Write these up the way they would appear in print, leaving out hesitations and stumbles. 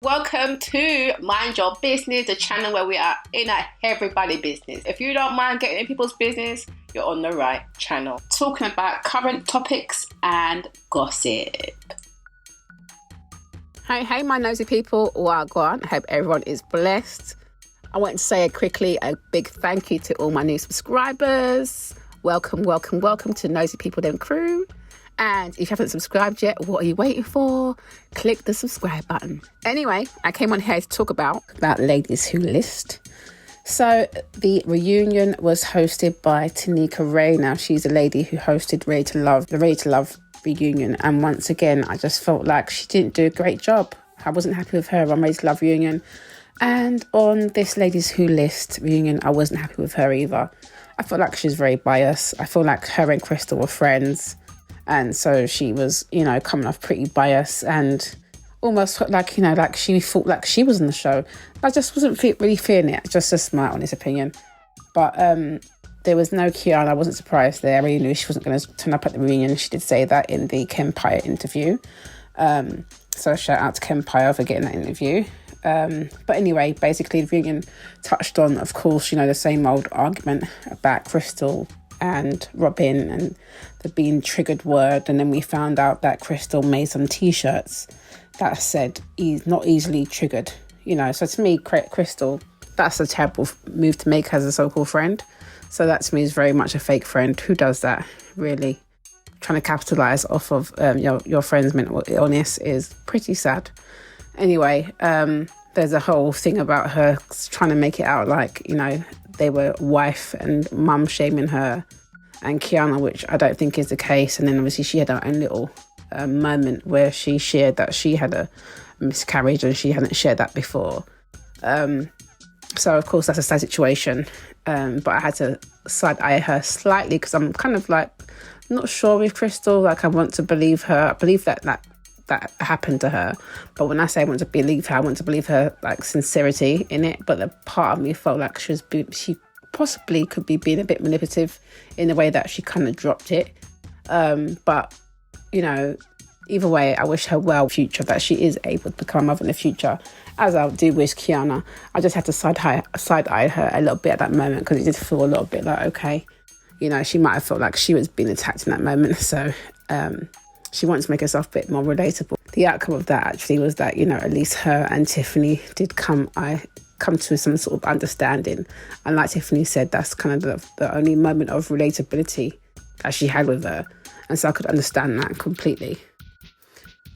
Welcome to Mind Your Business, the channel where we are in a everybody business. If you don't mind getting in people's business, you're on the right channel. Talking about current topics and gossip. Hey, my nosy people. Well, go on. I hope everyone is blessed. I want to say a big thank you to all my new subscribers. Welcome to Nosy People Them Crew. And if you haven't subscribed yet, what are you waiting for? Click the subscribe button. Anyway, I came on here to talk about Ladies Who List. So the reunion was hosted by Tanika Ray. Now, she's a lady who hosted the Ready to Love reunion. And once again, I just felt like she didn't do a great job. I wasn't happy with her on Ready to Love reunion. And on this Ladies Who List reunion, I wasn't happy with her either. I felt like she was very biased. I feel like her and Crystal were friends. And so she was, coming off pretty biased and almost like she thought like she was on the show. I just wasn't really feeling it, just a my honest opinion. But there was no Kiana. I wasn't surprised there. I really knew she wasn't going to turn up at the reunion. She did say that in the Kempire interview. So shout out to Kempire for getting that interview. But anyway, basically the reunion touched on, of course, the same old argument about Crystal and Robin and the being triggered word. And then we found out that Crystal made some t-shirts that said not easily triggered, so to me, Crystal, that's a terrible move to make as a so-called friend. So that to me is very much a fake friend. Who does that, really? Trying to capitalize off of your friend's mental illness is pretty sad. Anyway, there's a whole thing about her trying to make it out like they were wife and mum shaming her and Kiana, which I don't think is the case. And then obviously she had her own little moment where she shared that she had a miscarriage and she hadn't shared that before. So of course that's a sad situation. But I had to side eye her slightly because I'm kind of like not sure with Crystal. Like I want to believe her. I believe that happened to her. But when I say I want to believe her, I want to believe her like sincerity in it. But the part of me felt like she possibly could be being a bit manipulative in the way that she kind of dropped it. But either way, I wish her well future, that she is able to become a mother in the future, as I do wish Kiana. I just had to side eye her a little bit at that moment because it did feel a little bit like, okay, she might have felt like she was being attacked in that moment. So she wants to make herself a bit more relatable. The outcome of that actually was that, at least her and Tiffany did come to some sort of understanding. And like Tiffany said, that's kind of the only moment of relatability that she had with her. And so I could understand that completely.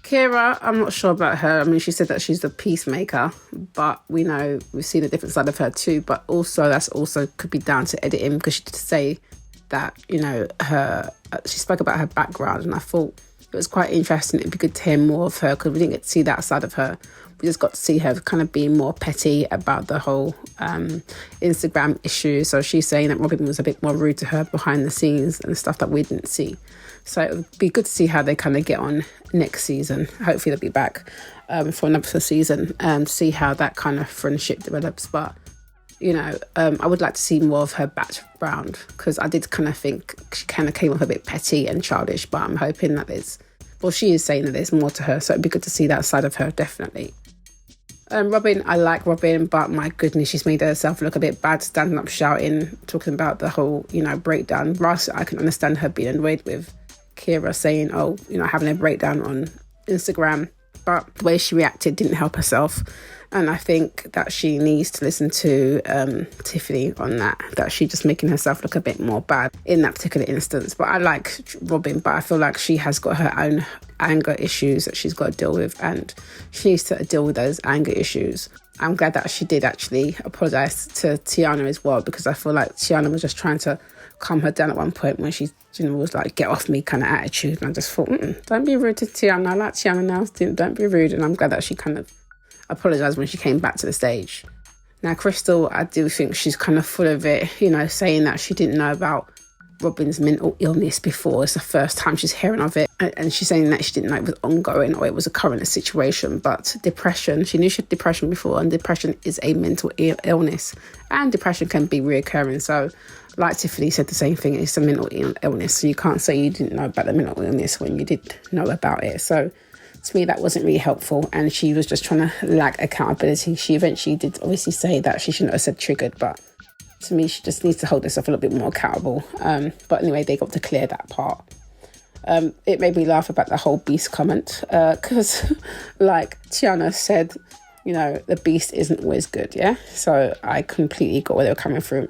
Kira, I'm not sure about her. I mean, she said that she's the peacemaker, but we've seen a different side of her too. But also, that's also could be down to editing, because she did say that, she spoke about her background, and I thought it was quite interesting. It'd be good to hear more of her because we didn't get to see that side of her. We just got to see her kind of being more petty about the whole Instagram issue. So she's saying that Robin was a bit more rude to her behind the scenes and stuff that we didn't see. So it would be good to see how they kind of get on next season. Hopefully they'll be back for another season and see how that kind of friendship develops. But, I would like to see more of her background because I did kind of think she kind of came off a bit petty and childish, but I'm hoping that she is saying that there's more to her. So it'd be good to see that side of her, definitely. Robin, I like Robin, but my goodness, she's made herself look a bit bad, standing up shouting, talking about the whole, breakdown. Ross, I can understand her being annoyed with Kira saying, having a breakdown on Instagram, but the way she reacted didn't help herself. And I think that she needs to listen to Tiffany on that she's just making herself look a bit more bad in that particular instance. But I like Robin, but I feel like she has got her own anger issues that she's got to deal with, and she needs to deal with those anger issues. I'm glad that she did actually apologise to Tiana as well, because I feel like Tiana was just trying to calm her down at one point when she was like, get off me kind of attitude. And I just thought, don't be rude to Tiana. I like Tiana now. Don't be rude. And I'm glad that she kind of apologised when she came back to the stage. Now, Crystal, I do think she's kind of full of it, saying that she didn't know about Robin's mental illness before. It's the first time she's hearing of it. And she's saying that she didn't know it was ongoing or it was a current situation. But depression, she knew she had depression before, and depression is a mental illness. And depression can be reoccurring. So, like Tiffany said, the same thing, it's a mental illness. So you can't say you didn't know about the mental illness when you did know about it. So To me, that wasn't really helpful, and she was just trying to lack accountability. She eventually did obviously say that she shouldn't have said triggered, but to me, she just needs to hold herself a little bit more accountable. But anyway, they got to clear that part. It made me laugh about the whole beast comment, because like Tiana said, you know, the beast isn't always good, yeah? So I completely got where they were coming from,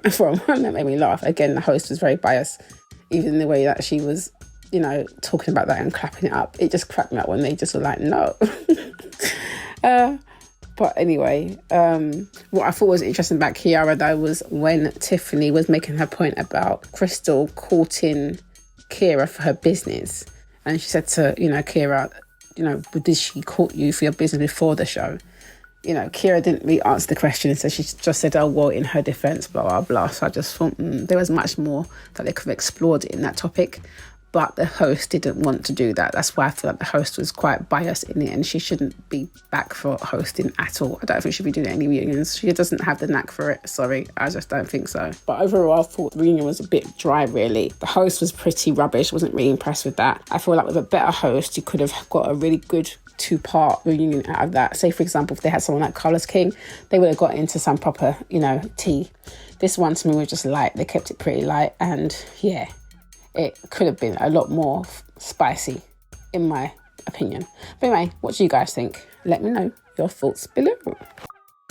and that made me laugh. Again, the host was very biased, even the way that she was, you know, talking about that and clapping it up. It just cracked me up when they just were like, no. But anyway, what I thought was interesting about Kiara, though, was when Tiffany was making her point about Crystal courting Kira for her business. And she said to, you know, Kira, you know, did she court you for your business before the show? You know, Kira didn't really answer the question, so she just said, oh, well, in her defence, blah, blah, blah. So I just thought there was much more that they could have explored in that topic. But the host didn't want to do that. That's why I feel like the host was quite biased in it, and she shouldn't be back for hosting at all. I don't think she'd be doing any reunions. She doesn't have the knack for it. Sorry, I just don't think so. But overall, I thought the reunion was a bit dry, really. The host was pretty rubbish. Wasn't really impressed with that. I feel like with a better host, you could have got a really good two-part reunion out of that. Say, for example, if they had someone like Carlos King, they would have got into some proper, you know, tea. This one to me was just light. They kept it pretty light, and yeah, it could have been a lot more spicy, in my opinion. But anyway, what do you guys think? Let me know your thoughts below.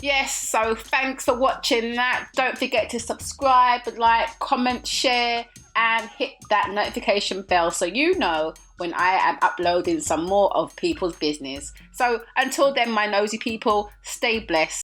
Yes, so thanks for watching that. Don't forget to subscribe, like, comment, share, and hit that notification bell so you know when I am uploading some more of people's business. So until then, my nosy people, stay blessed.